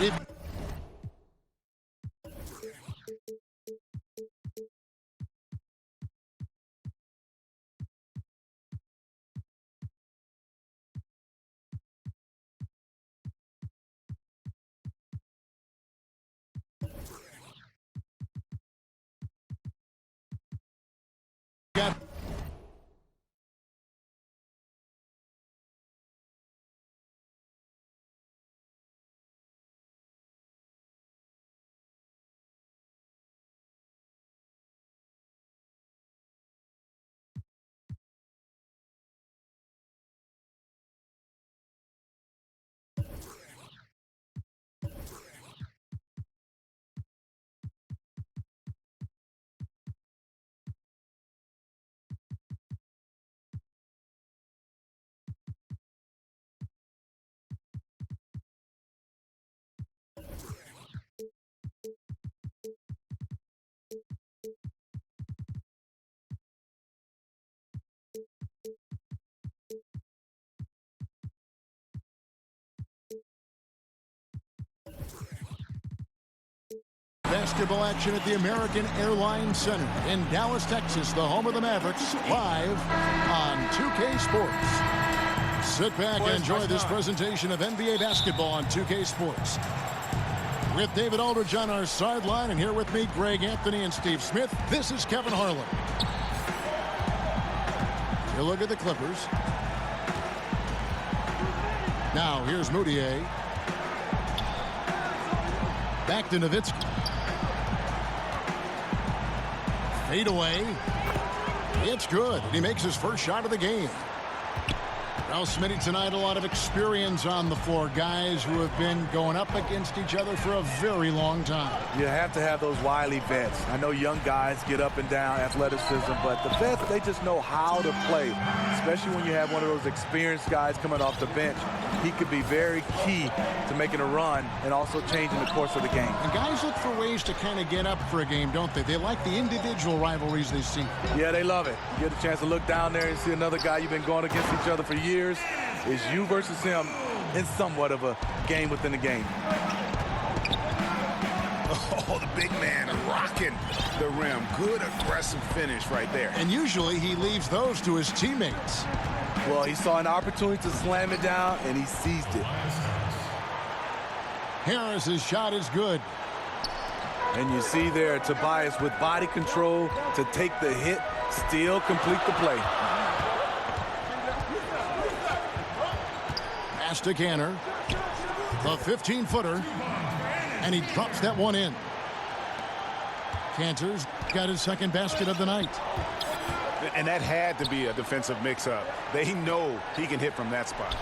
With basketball action at the American Airlines Center in Dallas, Texas, the home of the Mavericks, live on 2K Sports. Sit back and enjoy this presentation of NBA basketball on 2K Sports. With David Aldridge on our sideline, and here with me, Greg Anthony and Steve Smith, this is Kevin Harlan. You look at the Clippers. Now, here's Moutier. Back to Nowitzki. Fade away. It's good. He makes his first shot of the game. Well, Smitty, tonight a lot of experience on the floor. Guys who have been going up against each other for a very long time. You have to have those wily vets. I know young guys get up and down athleticism, but the vets, they just know how to play, especially when you have one of those experienced guys coming off the bench. He could be very key to making a run and also changing the course of the game. And guys look for ways to kind of get up for a game, don't they? They like the individual rivalries they see. Yeah, they love it. You get a chance to look down there and see another guy you've been going against each other for years. It's you versus him in somewhat of a game within the game. Oh, the big man rocking the rim. Good aggressive finish right there. And usually he leaves those to his teammates. Well, he saw an opportunity to slam it down, and he seized it. Harris's shot is good. And you see there Tobias with body control to take the hit, still complete the play. Pass to Canner. The 15-footer. And he drops that one in. Cantor's got his second basket of the night. And that had to be a defensive mix-up. They know he can hit from that spot.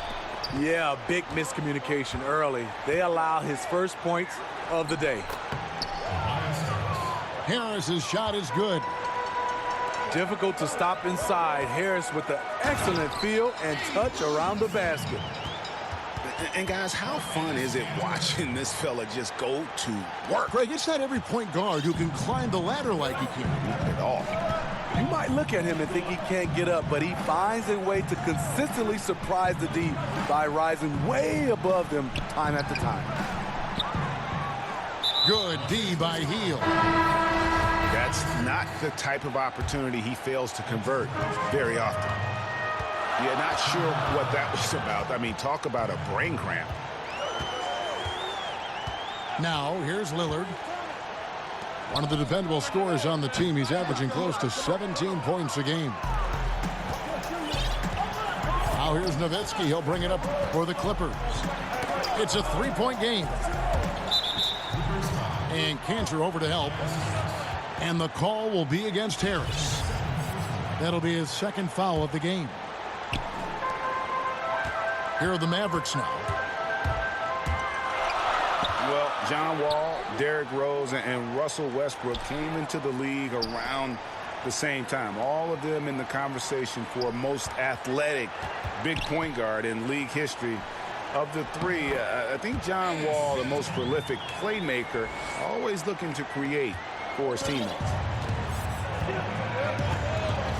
Yeah, a big miscommunication early. They allow his first points of the day. Harris's shot is good. Difficult to stop inside. Harris with the excellent feel and touch around the basket. And guys, how fun is it watching this fella just go to work? Greg, it's not every point guard who can climb the ladder like he can. Not at all. You might look at him and think he can't get up, but he finds a way to consistently surprise the D by rising way above them time after time. Good D by Heel. That's not the type of opportunity he fails to convert very often. Yeah, not sure what that was about. I mean, talk about a brain cramp. Now, here's Lillard. One of the dependable scorers on the team. He's averaging close to 17 points a game. Now here's Nowitzki. He'll bring it up for the Clippers. It's a three-point game. And Cantor over to help. And the call will be against Harris. That'll be his second foul of the game. Here are the Mavericks now. Well, John Wall, Derrick Rose, and Russell Westbrook came into the league around the same time. All of them in the conversation for most athletic big point guard in league history. Of the three, I think John Wall, the most prolific playmaker, always looking to create for his teammates.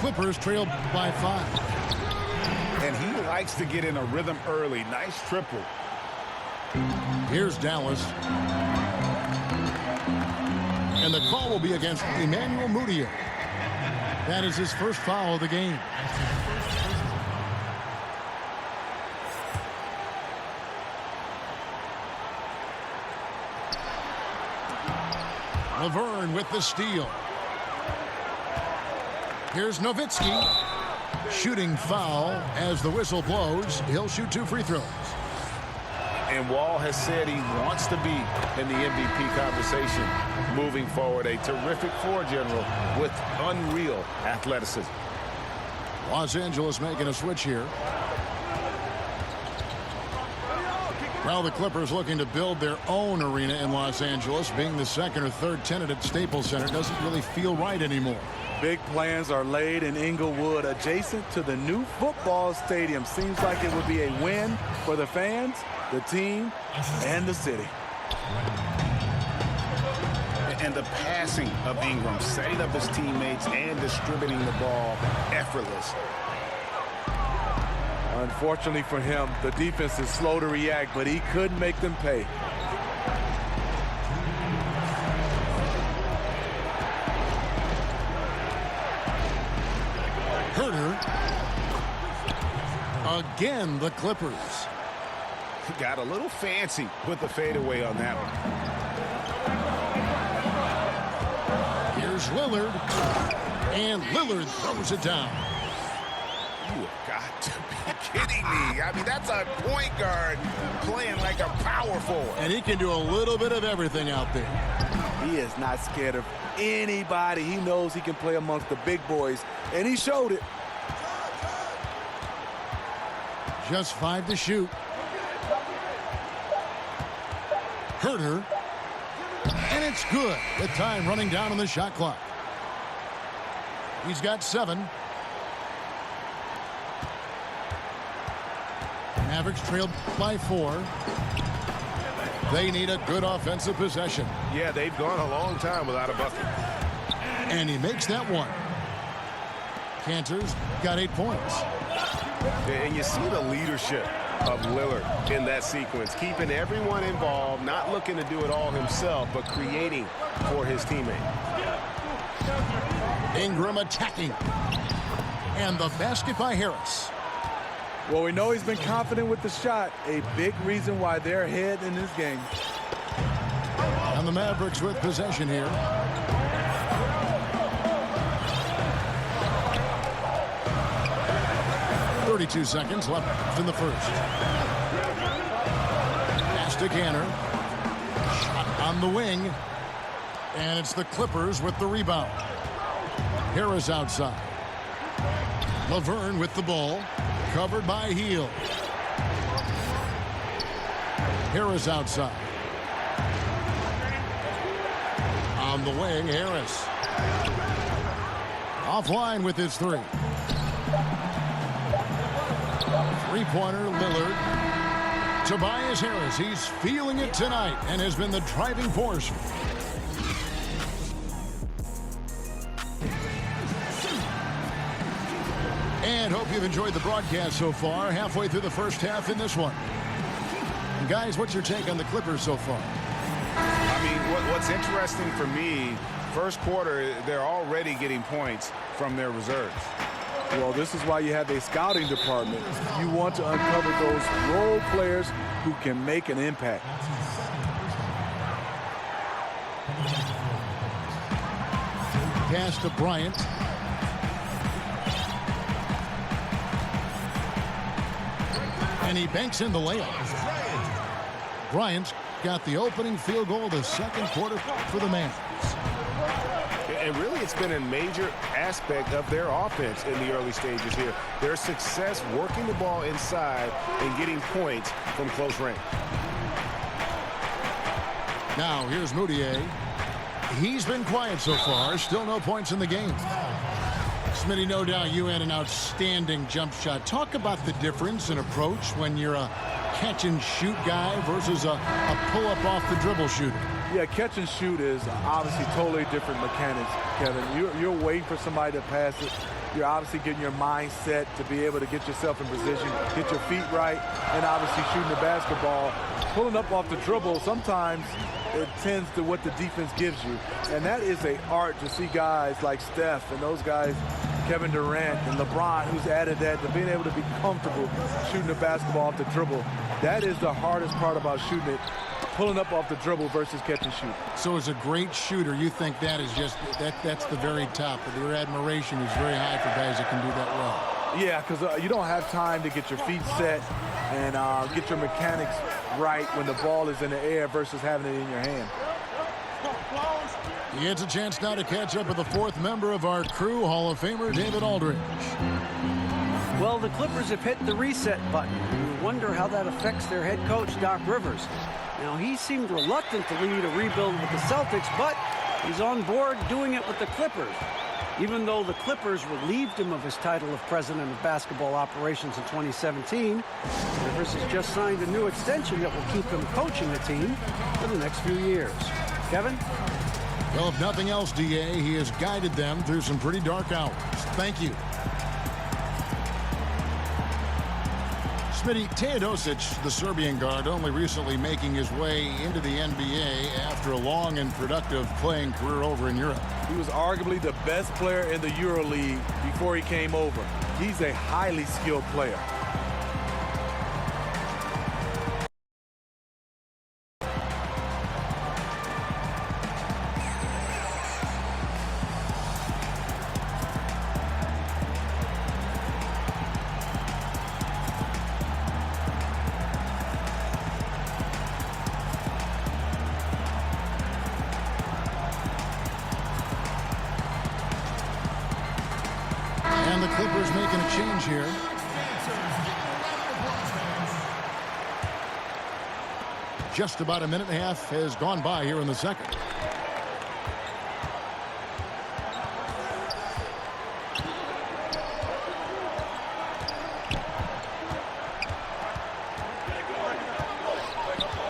Clippers trailed by 5. And he likes to get in a rhythm early. Nice triple. Here's Dallas. And the call will be against Emmanuel Mudiay. That is his first foul of the game. Laverne with the steal. Here's Nowitzki. Shooting foul as the whistle blows. He'll shoot 2 free throws. And Wall has said he wants to be in the MVP conversation moving forward. A terrific floor general with unreal athleticism. Los Angeles making a switch here. Well, the Clippers looking to build their own arena in Los Angeles. Being the second or third tenant at Staples Center doesn't really feel right anymore. Big plans are laid in Inglewood, adjacent to the new football stadium. Seems like it would be a win for the fans, the team, and the city. And the passing of Ingram, setting up his teammates and distributing the ball effortless. Unfortunately for him, the defense is slow to react, but he couldn't make them pay. Herter. Again, the Clippers. Got a little fancy with the fadeaway on that one. Here's Lillard. And Lillard throws it down. You have got to be kidding me. I mean, that's a point guard playing like a power forward. And he can do a little bit of everything out there. He is not scared of anybody. He knows he can play amongst the big boys, and he showed it. Just 5 to shoot. Herter. And it's good. The time running down on the shot clock. He's got 7. Mavericks trailed by 4. They need a good offensive possession. Yeah, they've gone a long time without a bucket. And he makes that one. Cantor's got 8 points. And you see the leadership of Lillard in that sequence, keeping everyone involved, not looking to do it all himself, but creating for his teammate. Ingram attacking. And the basket by Harris. Well, we know he's been confident with the shot. A big reason why they're ahead in this game. And the Mavericks with possession here. .32 seconds left in the first. Pass to Cantor. Shot on the wing. And it's the Clippers with the rebound. Harris outside. Laverne with the ball. Covered by Heel. Harris outside. On the wing, Harris. Offline with his 3. Three-pointer, Lillard. Tobias Harris, he's feeling it tonight and has been the driving force. And hope you've enjoyed the broadcast so far. Halfway through the first half in this one. And guys, what's your take on the Clippers so far? I mean, what's interesting for me, first quarter, they're already getting points from their reserves. Well, this is why you have a scouting department. You want to uncover those role players who can make an impact. Pass to Bryant. And he banks in the layup. Bryant got the opening field goal of the second quarter for the Mavericks. And really, it's been a major aspect of their offense in the early stages here. Their success working the ball inside and getting points from close range. Now, here's Mudiay. He's been quiet so far. Still no points in the game. Smitty, no doubt you had an outstanding jump shot. Talk about the difference in approach when you're a catch-and-shoot guy versus a pull-up off the dribble shooter. Yeah, catch and shoot is obviously totally different mechanics, Kevin. You're waiting for somebody to pass it. You're obviously getting your mind set to be able to get yourself in position, get your feet right, and obviously shooting the basketball. pulling up off the dribble, sometimes it tends to what the defense gives you. And that is an art to see guys like Steph and those guys, Kevin Durant and LeBron, who's added that to being able to be comfortable shooting the basketball off the dribble. That is the hardest part about shooting it, pulling up off the dribble versus catch and shoot. So as a great shooter, you think that is just, that's the very top. Your admiration is very high for guys that can do that well. Yeah, because you don't have time to get your feet set and get your mechanics right when the ball is in the air versus having it in your hand. He gets a chance now to catch up with the fourth member of our crew, Hall of Famer David Aldridge. Well, the Clippers have hit the reset button. You wonder how that affects their head coach, Doc Rivers. Now, he seemed reluctant to lead a rebuild with the Celtics, but he's on board doing it with the Clippers. Even though the Clippers relieved him of his title of president of basketball operations in 2017, Rivers has just signed a new extension that will keep him coaching the team for the next few years. Kevin? Well, if nothing else, DA, he has guided them through some pretty dark hours. Thank you. Smitty, Teodosic, the Serbian guard, only recently making his way into the NBA after a long and productive playing career over in Europe. He was arguably the best player in the EuroLeague before he came over. He's a highly skilled player. And the Clippers making a change here. Just about a minute and a half has gone by here in the second.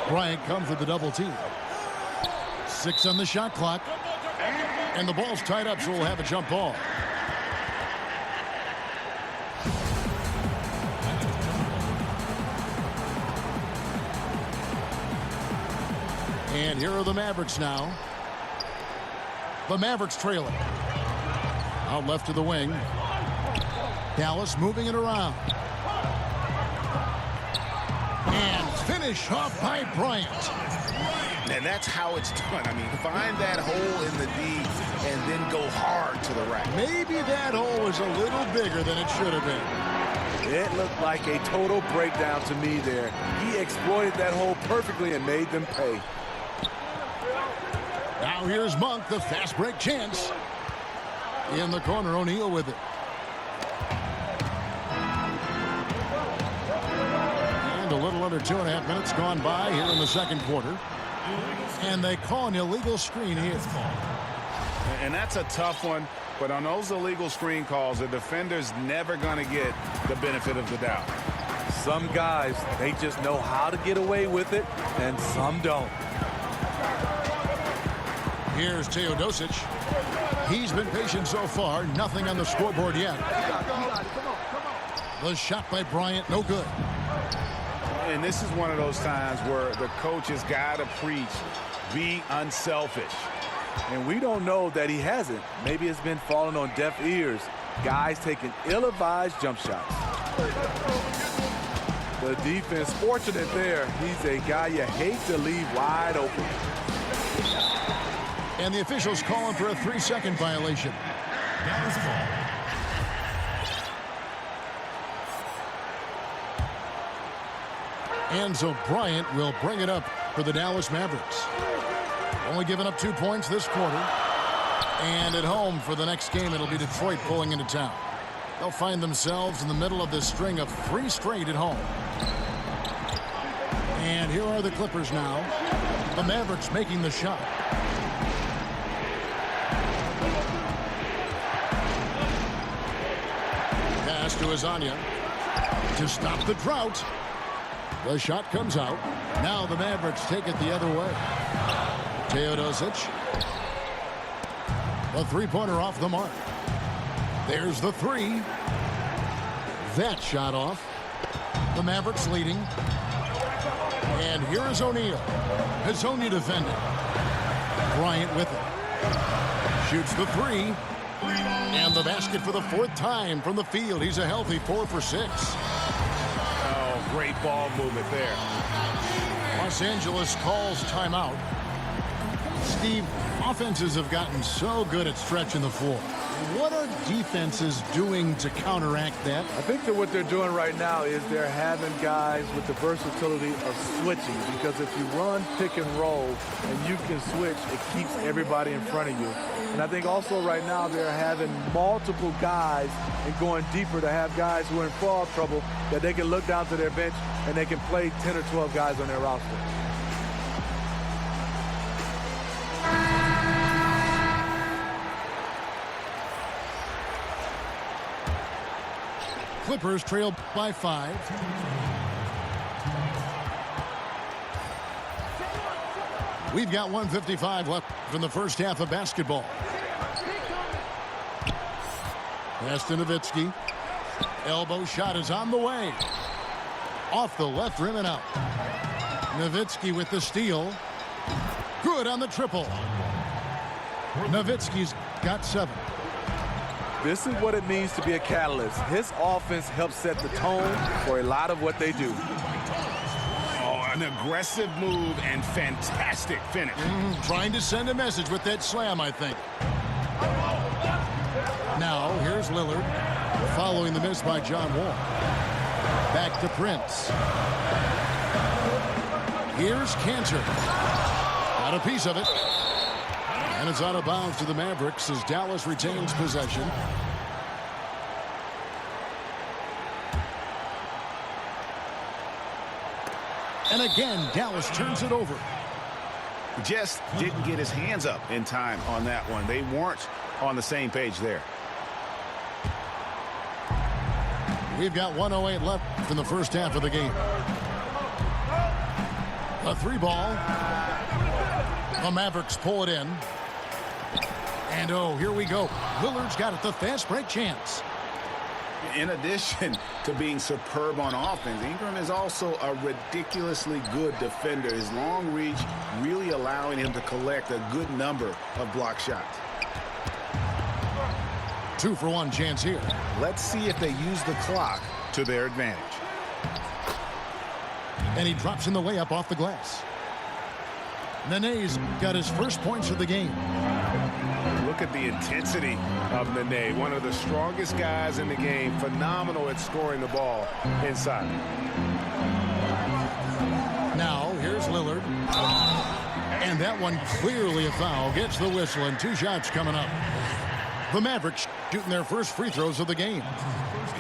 Bryant comes with the double team. 6 on the shot clock. And the ball's tied up, so we'll have a jump ball. And here are the Mavericks now. The Mavericks trailing. Out left to the wing. Dallas moving it around. And finish off by Bryant. And that's how it's done. I mean, find that hole in the D and then go hard to the rack. Maybe that hole was a little bigger than it should have been. It looked like a total breakdown to me there. He exploited that hole perfectly and made them pay. Now here's Monk, the fast break chance. In the corner, O'Neal with it. And a little under 2.5 minutes gone by here in the second quarter. And they call an illegal screen here. And that's a tough one. But on those illegal screen calls, the defender's never going to get the benefit of the doubt. Some guys, they just know how to get away with it, and some don't. Here's Teodosic. He's been patient so far. Nothing on the scoreboard yet. The shot by Bryant, no good. And this is one of those times where the coach has got to preach, be unselfish. And we don't know that he hasn't. Maybe it's been falling on deaf ears. Guys taking ill-advised jump shots. The defense fortunate there. He's a guy you hate to leave wide open. And the officials calling for a 3-second violation. Dallas ball. And so Bryant will bring it up for the Dallas Mavericks. Only giving up 2 points this quarter. And at home for the next game, it'll be Detroit pulling into town. They'll find themselves in the middle of this string of 3 straight at home. And here are the Clippers now. The Mavericks making the shot. Pass to Azania to stop the drought. The shot comes out. Now the Mavericks take it the other way. Teodosic. The three-pointer off the mark. There's the 3. That shot off. The Mavericks leading. And here is O'Neal. Hizzonia defending. Bryant with it. Shoots the three. And the basket for the fourth time from the field. He's a healthy 4 for 6. Oh, great ball movement there. Los Angeles calls timeout. Steve, offenses have gotten so good at stretching the floor. What are defenses doing to counteract that? I think that what they're doing right now is they're having guys with the versatility of switching, because if you run pick and roll and you can switch, it keeps everybody in front of you. And I think also right now they're having multiple guys and going deeper to have guys who are in foul trouble that they can look down to their bench and they can play 10 or 12 guys on their roster. Clippers trail by 5. We've got 1:55 left in the first half of basketball. Pass to Nowitzki. Elbow shot is on the way. Off the left rim and out. Nowitzki with the steal. Good on the triple. Nowitzki's got 7. This is what it means to be a catalyst. His offense helps set the tone for a lot of what they do. Oh, an aggressive move and fantastic finish. Trying to send a message with that slam, I think. Now, here's Lillard, following the miss by John Wall. Back to Prince. Here's Cantor. Got a piece of it. And it's out of bounds to the Mavericks as Dallas retains possession. And again, Dallas turns it over. Just didn't get his hands up in time on that one. They weren't on the same page there. We've got 1:08 left in the first half of the game. A 3 ball. The Mavericks pull it in. And oh, here we go. Lillard's got it, the fast break chance. In addition to being superb on offense, Ingram is also a ridiculously good defender. His long reach really allowing him to collect a good number of block shots. 2-for-1 chance here. Let's see if they use the clock to their advantage. And he drops in the layup off the glass. Nene's got his first points of the game. Look at the intensity of Nene, one of the strongest guys in the game. Phenomenal at scoring the ball inside. Now, here's Lillard. And that one clearly a foul. Gets the whistle, and 2 shots coming up. The Mavericks shooting their first free throws of the game.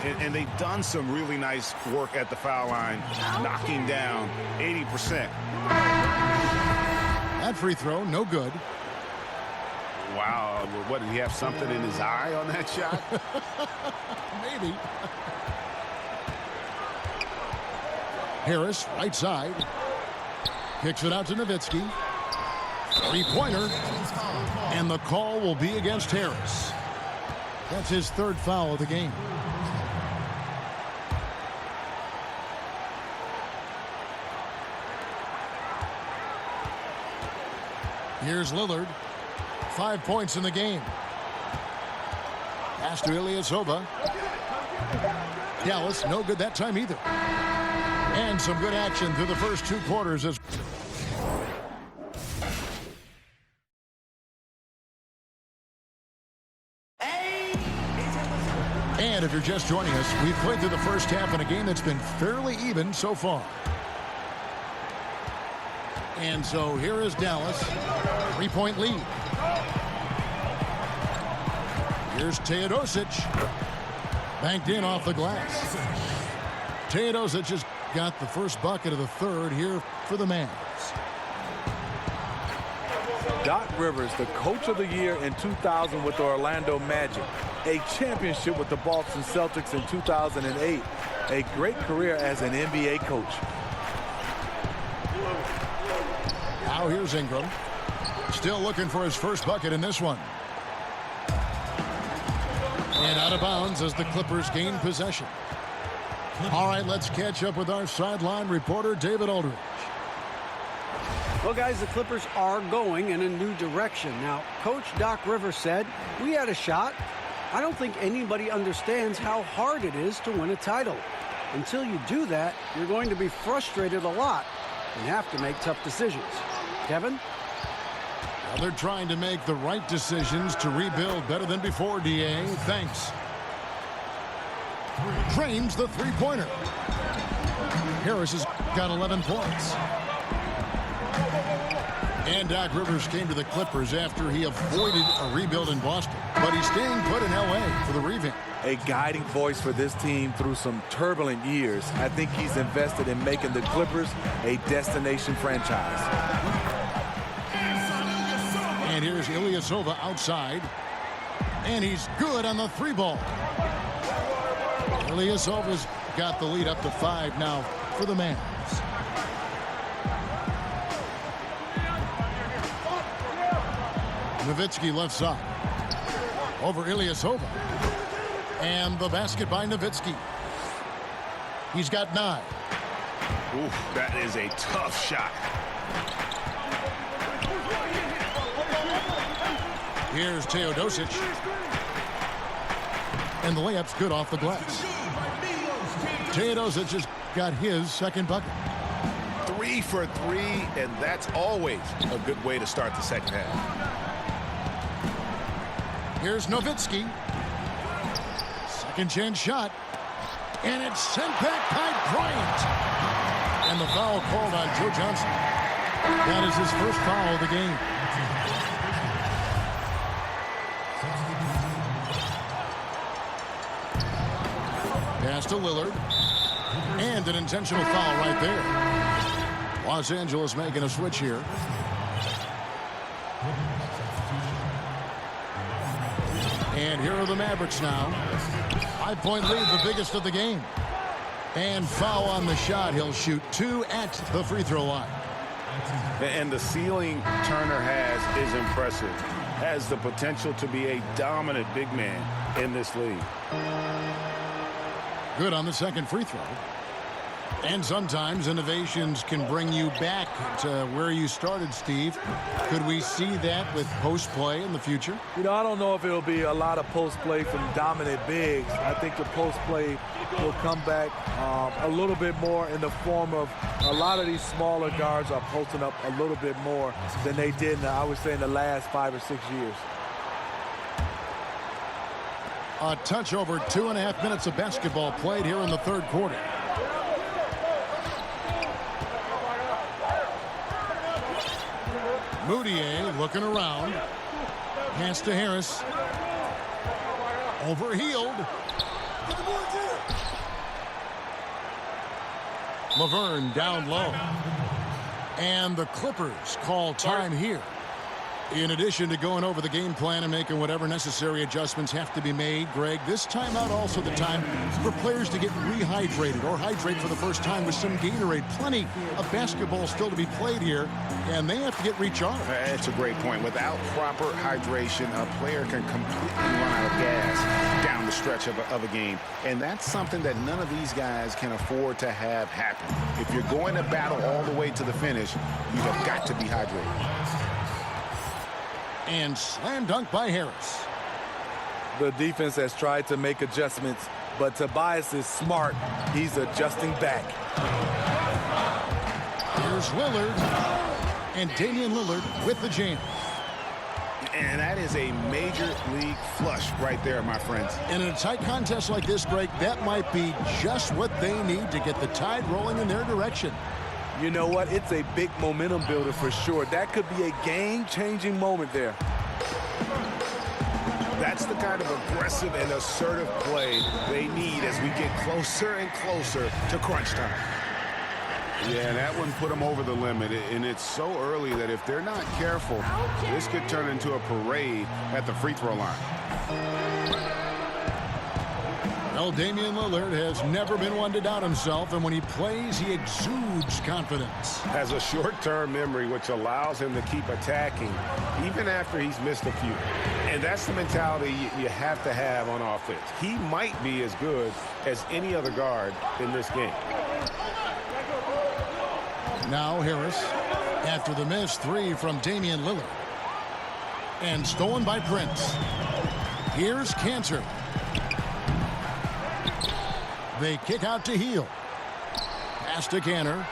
And they've done some really nice work at the foul line, knocking down 80%. That free throw, no good. Wow, what, did he have something in his eye on that shot? Maybe. Harris, right side. Kicks it out to Nowitzki. 3-pointer. And the call will be against Harris. That's his 3rd foul of the game. Here's Lillard. 5 points in the game. Pass to Ilyasova. Dallas, no good that time either. And some good action through the first 2 quarters. And if you're just joining us, we've played through the first half in a game that's been fairly even so far. And so here is Dallas. 3-point lead. Here's Teodosic. Banked in off the glass. Teodosic has got the first bucket of the 3rd here for the Mavs. Doc Rivers, the coach of the year in 2000 with the Orlando Magic. A championship with the Boston Celtics in 2008. A great career as an NBA coach. Now here's Ingram. Still looking for his first bucket in this one. And out of bounds as the Clippers gain possession. All right, let's catch up with our sideline reporter, David Aldridge. Well, guys, the Clippers are going in a new direction. Now, Coach Doc Rivers said, we had a shot. I don't think anybody understands how hard it is to win a title. Until you do that, you're going to be frustrated a lot and have to make tough decisions. Kevin? Well, they're trying to make the right decisions to rebuild better than before, DA. Thanks. Drains the three-pointer. Harris has got 11 points. And Doc Rivers came to the Clippers after he avoided a rebuild in Boston. But he's staying put in L.A. for the revamp. A guiding voice for this team through some turbulent years. I think he's invested in making the Clippers a destination franchise. And here's Ilyasova outside. And he's good on the three ball. Ilyasova's got the lead up to 5 now for the Mavs. Nowitzki left side. Over Ilyasova. And the basket by Nowitzki. He's got 9. Ooh, that is a tough shot. Here's Teodosic. And the layup's good off the glass. Teodosic has got his second bucket. 3 for 3, and that's always a good way to start the second half. Here's Nowitzki. Second chance shot. And it's sent back by Bryant. And the foul called on Joe Johnson. That is his first foul of the game. Pass to Lillard. And an intentional foul right there. Los Angeles making a switch here. And here are the Mavericks now. 5-point lead, the biggest of the game. And foul on the shot. He'll shoot 2 at the free throw line. And the ceiling Turner has is impressive. Has the potential to be a dominant big man in this league. Good on the second free throw. And sometimes innovations can bring you back to where you started, Steve. Could we see that with post play in the future? You know, I don't know if it'll be a lot of post play from dominant bigs. I think the post play will come back a little bit more in the form of a lot of these smaller guards are posting up a little bit more than they did, I would say, in the last 5 or 6 years. A touch over 2.5 minutes of basketball played here in the third quarter. Moutier looking around. Pass to Harris. Overhealed. Laverne down low. And the Clippers call time here. In addition to going over the game plan and making whatever necessary adjustments have to be made, Greg, this timeout also the time for players to get rehydrated or hydrate for the first time with some Gatorade. Plenty of basketball still to be played here, and they have to get recharged. That's a great point. Without proper hydration, a player can completely run out of gas down the stretch of a game. And that's something that none of these guys can afford to have happen. If you're going to battle all the way to the finish, you have got to be hydrated. And slam dunk by Harris. The defense has tried to make adjustments, but Tobias is smart. He's adjusting back. Here's Lillard. And Damian Lillard with the jam. And that is a major league flush right there, my friends. And in a tight contest like this, Greg, that might be just what they need to get the tide rolling in their direction. You know what? It's a big momentum builder for sure. That could be a game-changing moment there. That's the kind of aggressive and assertive play they need as we get closer and closer to crunch time. Yeah, that one put them over the limit, and it's so early that if they're not careful, this could turn into a parade at the free throw line. Well, Damian Lillard has never been one to doubt himself, and when he plays, he exudes confidence. Has a short-term memory, which allows him to keep attacking even after he's missed a few. And that's the mentality you have to have on offense. He might be as good as any other guard in this game. Now Harris. After the miss, 3 from Damian Lillard. And stolen by Prince. Here's Cantor. They kick out to Heel. Pass to Cantor.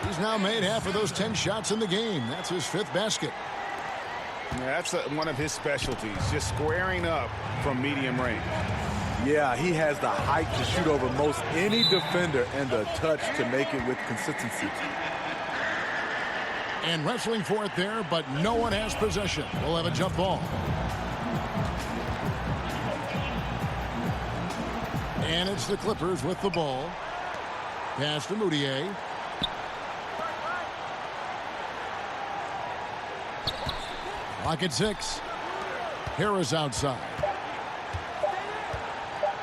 He's now made half of those 10 shots in the game. That's his 5th basket. Yeah, that's one of his specialties, just squaring up from medium range. Yeah, he has the height to shoot over most any defender and the touch to make it with consistency. And wrestling for it there, but no one has possession. We'll have a jump ball. And it's the Clippers with the ball. Pass to Moutier. Clock at 6. Harris outside.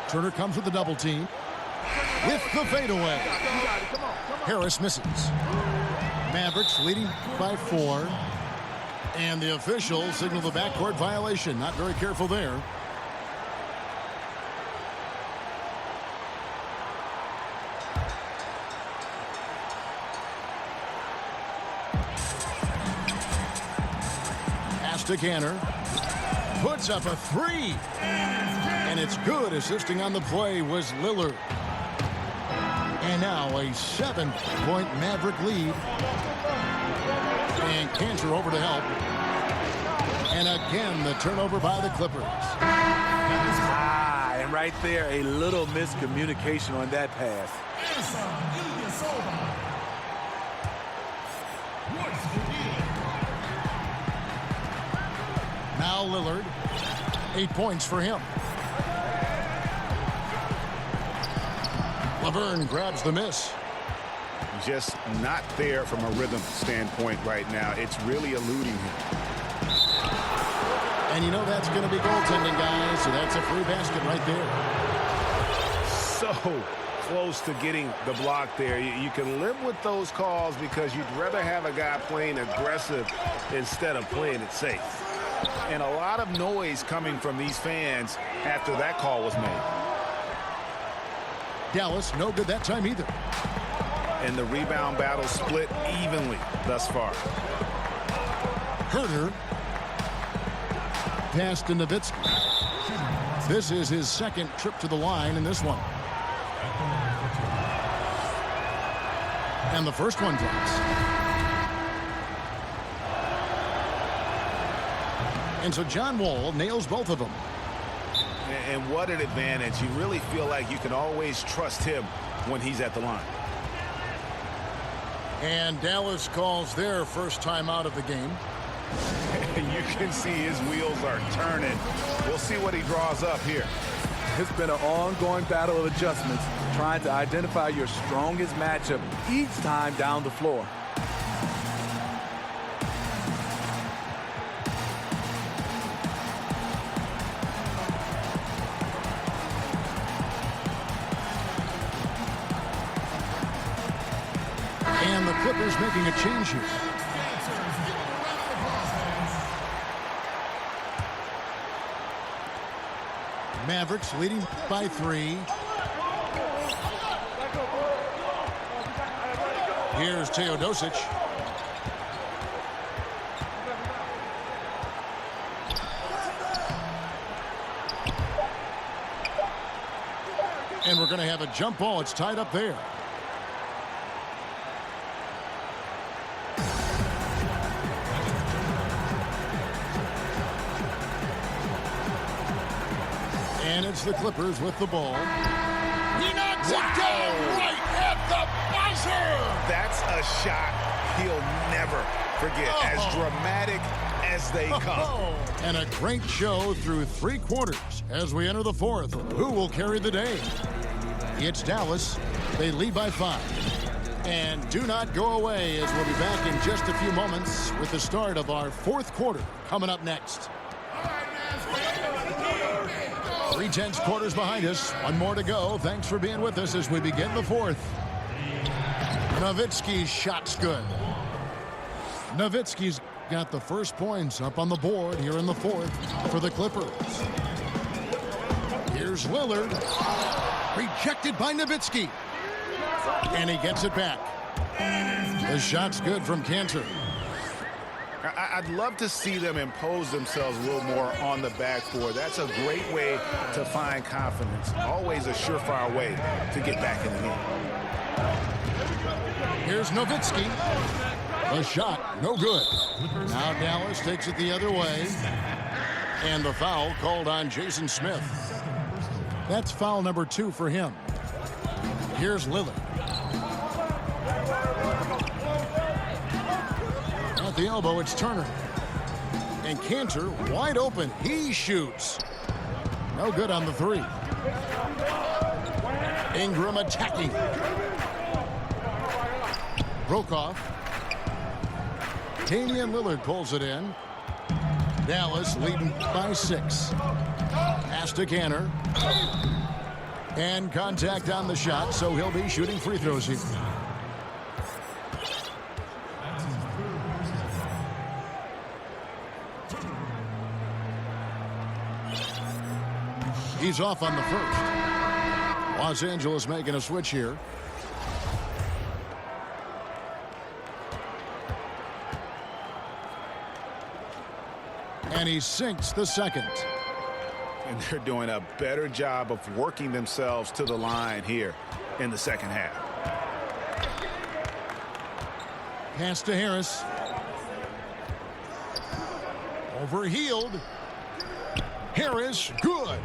Turner comes with the double team. With the fadeaway. Harris misses. Mavericks leading by 4. And the official signaled the backcourt violation. Not very careful there. Pass to Cantor. Puts up a 3. And it's good. Assisting on the play was Lillard. And now a 7-point Maverick lead. And Cantor over to help. And again, the turnover by the Clippers. And right there, a little miscommunication on that pass. Now Lillard. 8 points for him. Laverne grabs the miss. Just not there from a rhythm standpoint right now. It's really eluding him. And you know that's going to be goaltending, guys, so that's a free basket right there. So close to getting the block there. You can live with those calls because you'd rather have a guy playing aggressive instead of playing it safe. And a lot of noise coming from these fans after that call was made. Dallas, no good that time either. And the rebound battle split evenly thus far. Herter. Pass to Nowitzki. This is his 2nd trip to the line in this one. And the first one drops. And so John Wall nails both of them. And what an advantage. You really feel like you can always trust him when he's at the line. And Dallas calls their first time out of the game. You can see his wheels are turning. We'll see what he draws up here. It's been an ongoing battle of adjustments, trying to identify your strongest matchup each time down the floor. And the Clippers making a change here. Mavericks leading by 3. Here's Teodosic. And we're going to have a jump ball. It's tied up there. And it's the Clippers with the ball. He knocks it down right at the buzzer. That's a shot he'll never forget. As dramatic as they come. And a great show through 3 quarters as we enter the 4th. Who will carry the day? It's Dallas. They lead by 5. And do not go away, as we'll be back in just a few moments with the start of our 4th quarter coming up next. 3/10 quarters behind us. One more to go. Thanks for being with us as we begin the 4th. Nowitzki's shot's good. Nowitzki's got the first points up on the board here in the 4th for the Clippers. Here's Lillard. Rejected by Nowitzki. And he gets it back. The shot's good from Cantor. I'd love to see them impose themselves a little more on the backboard. That's a great way to find confidence. Always a surefire way to get back in the game. Here's Nowitzki. The shot, no good. Now Dallas takes it the other way. And the foul called on Jason Smith. That's foul number 2 for him. Here's Lillard. At the elbow, it's Turner. And Cantor wide open. He shoots. No good on the 3. Ingram attacking. Brokoff. Damian Lillard pulls it in. Dallas leading by 6. Pass to Cantor. And contact on the shot, so he'll be shooting free throws here. He's off on the first. Los Angeles making a switch here. And he sinks the second. And they're doing a better job of working themselves to the line here in the second half. Pass to Harris. Overhealed. Harris, good.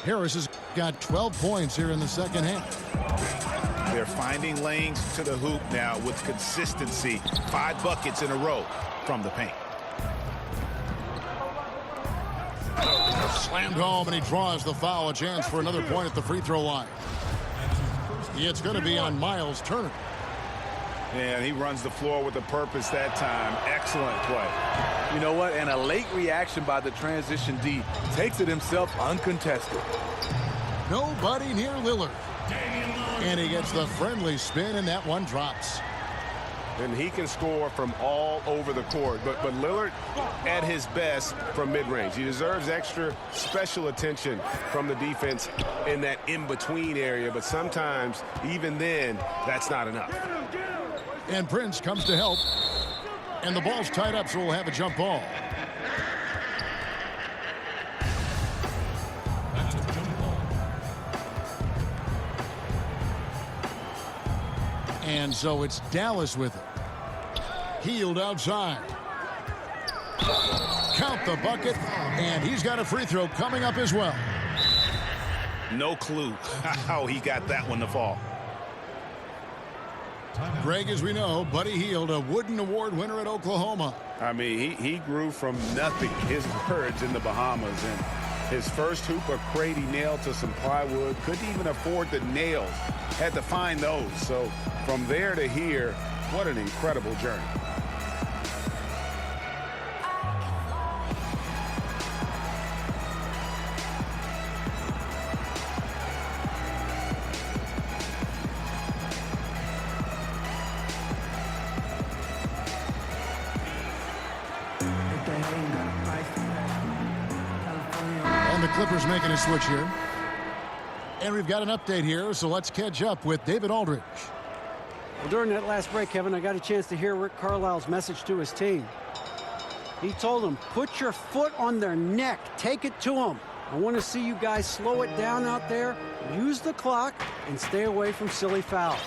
Harris has got 12 points here in the second half. They're finding lanes to the hoop now with consistency. 5 buckets in a row from the paint. Slammed home, and he draws the foul. A chance for another point at the free throw line. It's going to be on Miles Turner. And he runs the floor with a purpose that time. Excellent play. You know what? And a late reaction by the transition D takes it himself uncontested. Nobody near Lillard. And he gets the friendly spin, and that one drops. And he can score from all over the court. But Lillard at his best from mid-range. He deserves extra special attention from the defense in that in-between area. But sometimes, even then, that's not enough. And Prince comes to help. And the ball's tied up, so we'll have a jump ball. And so it's Dallas with it. Healed outside. Count the bucket, and he's got a free throw coming up as well. No clue how he got that one to fall. Greg, as we know, Buddy Hield, a Wooden Award winner at Oklahoma. I mean, he grew from nothing. His words in the Bahamas. And his first hoop of crate he nailed to some plywood. Couldn't even afford the nails. Had to find those. So from there to here, what an incredible journey. And the Clippers making a switch here. And we've got an update here, so let's catch up with David Aldridge. Well, during that last break, Kevin, I got a chance to hear Rick Carlisle's message to his team. He told them, put your foot on their neck. Take it to them. I want to see you guys slow it down out there, use the clock, and stay away from silly fouls.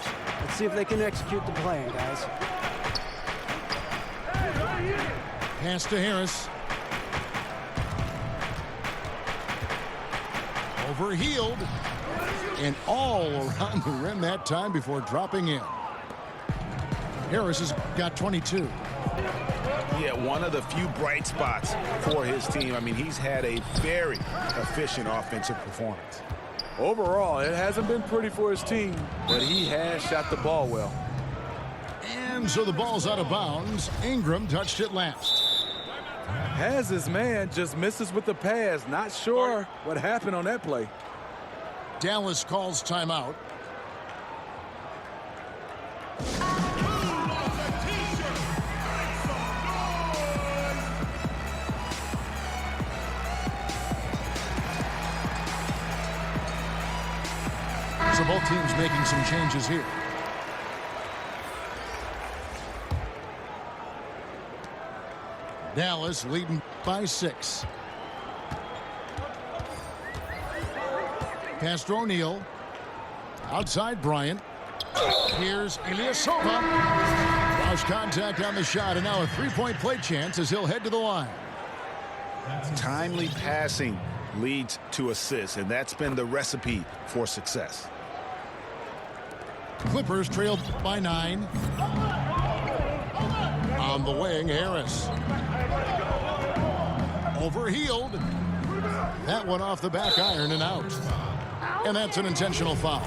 Let's see if they can execute the plan, guys. Pass to Harris. Overhealed. And all around the rim that time before dropping in. Harris has got 22. Yeah, one of the few bright spots for his team. I mean, he's had a very efficient offensive performance. Overall, it hasn't been pretty for his team, but he has shot the ball well. And so the ball's out of bounds. Ingram touched it last. Has his man, just misses with the pass. Not sure what happened on that play. Dallas calls timeout. So both teams making some changes here. Dallas leading by 6. Pass to O'Neal. Outside Bryant. Here's Ilyasova. Lost contact on the shot, and now a three-point play chance as he'll head to the line. Timely passing leads to assists, and that's been the recipe for success. Clippers trailed by 9. On the wing, Harris. Overhealed. That one off the back iron and out. And that's an intentional foul.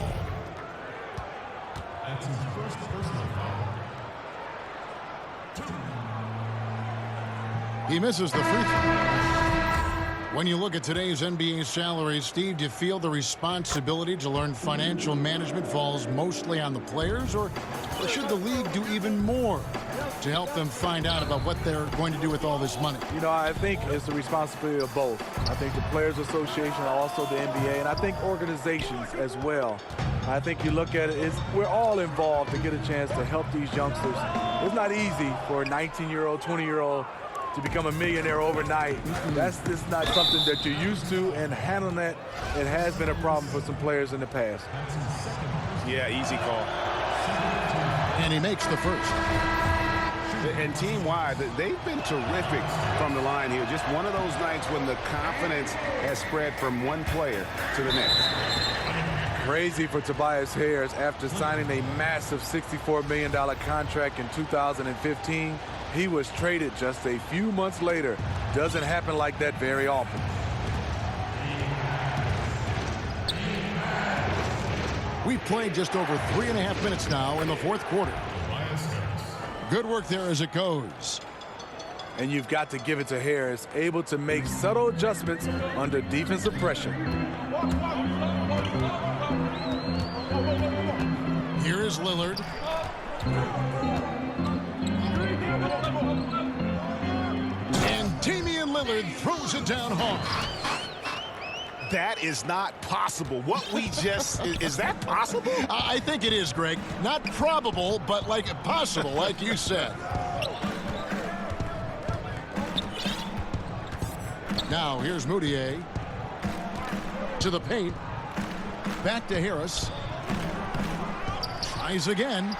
That's his first personal foul. He misses the free throw. When you look at today's NBA salaries, Steve, do you feel the responsibility to learn financial management falls mostly on the players, or should the league do even more to help them find out about what they're going to do with all this money? You know, I think it's the responsibility of both. I think the Players Association, also the NBA, and I think organizations as well. I think you look at it, we're all involved to get a chance to help these youngsters. It's not easy for a 19-year-old, 20-year-old to become a millionaire overnight. That's just not something that you're used to, and handling that, it has been a problem for some players in the past. Yeah, easy call. And he makes the first. And team-wide, they've been terrific from the line here. Just one of those nights when the confidence has spread from one player to the next. Crazy for Tobias Harris after signing a massive $64 million contract in 2015. He was traded just a few months later. Doesn't happen like that very often. We've played just over 3.5 minutes now in the fourth quarter. Good work there as it goes. And you've got to give it to Harris, able to make subtle adjustments under defensive pressure. Here is Lillard. And Damian Lillard throws it down hard. That is not possible. What we just, is that possible? I think it is, Greg. Not probable, but like possible, like you said. Now, here's Moutier. To the paint. Back to Harris. Tries again.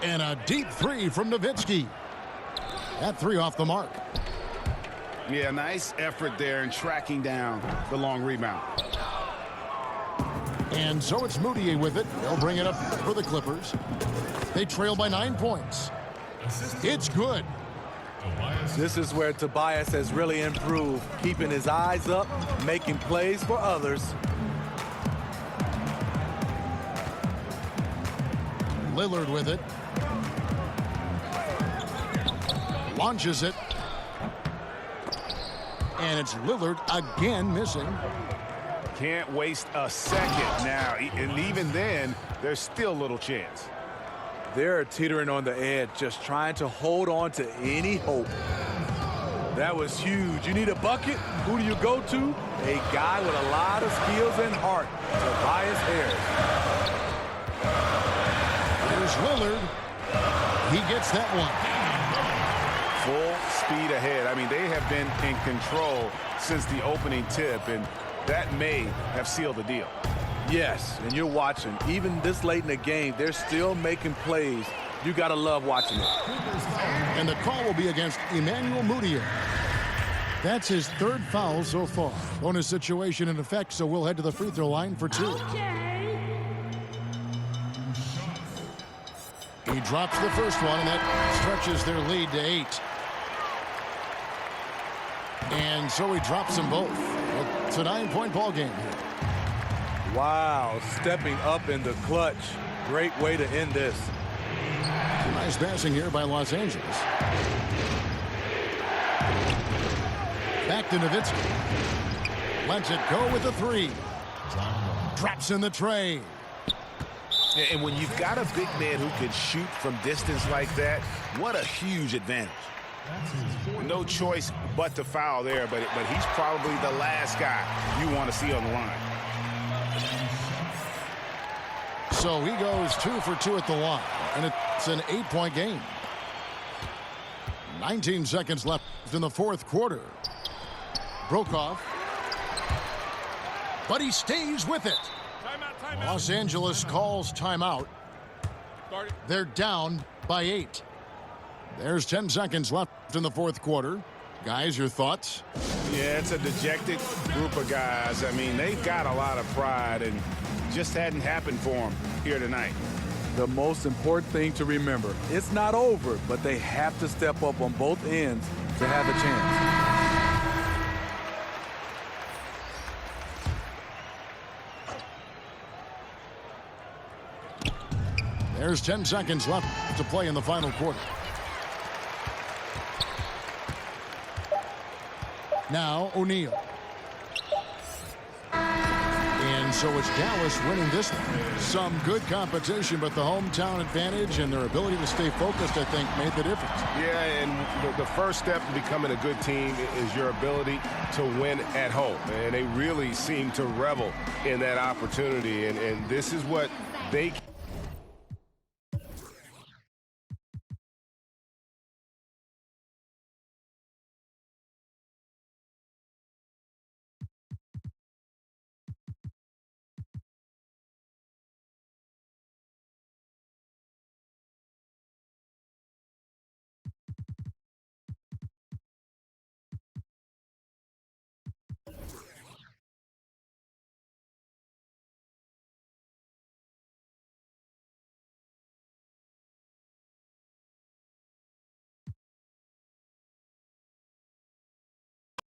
And a deep three from Nowitzki. That three off the mark. Yeah, nice effort there in tracking down the long rebound. And so it's Moutier with it. They'll bring it up for the Clippers. They trail by 9 points. It's good. This is where Tobias has really improved, keeping his eyes up, making plays for others. Lillard with it. Launches it. And it's Lillard again missing. Can't waste a second now. And even then, there's still little chance. They're teetering on the edge, just trying to hold on to any hope. That was huge. You need a bucket? Who do you go to? A guy with a lot of skills and heart, Tobias Harris. Here's Lillard. He gets that one. Full speed ahead. I mean, they have been in control since the opening tip, and that may have sealed the deal. Yes, and you're watching. Even this late in the game, they're still making plays. You got to love watching it. And the call will be against Emmanuel Moutier. That's his third foul so far. Bonus situation in effect, so we'll head to the free throw line for 2. He drops the first one, and that stretches their lead to 8. And so he drops them both. It's a 9-point ball game here. Wow, stepping up in the clutch. Great way to end this. Nice passing here by Los Angeles. Back to Nowitzki. Lets it go with a 3. Drops in the tray. And when you've got a big man who can shoot from distance like that, what a huge advantage. No choice but to foul there, but he's probably the last guy you want to see on the line. So he goes 2 for 2 at the line, and it's an 8-point game. 19 seconds left in the fourth quarter. Broke off. But he stays with it. Timeout. Los Angeles calls timeout. They're down by 8. There's 10 seconds left in the fourth quarter. Guys, your thoughts? Yeah, it's a dejected group of guys. I mean, they've got a lot of pride and just hadn't happened for them here tonight. The most important thing to remember, it's not over, but they have to step up on both ends to have a chance. There's 10 seconds left to play in the final quarter. Now O'Neal. And so it's Dallas winning this one. Some good competition, but the hometown advantage and their ability to stay focused, I think, made the difference. Yeah, and the first step to becoming a good team is your ability to win at home. And they really seem to revel in that opportunity. And this is what they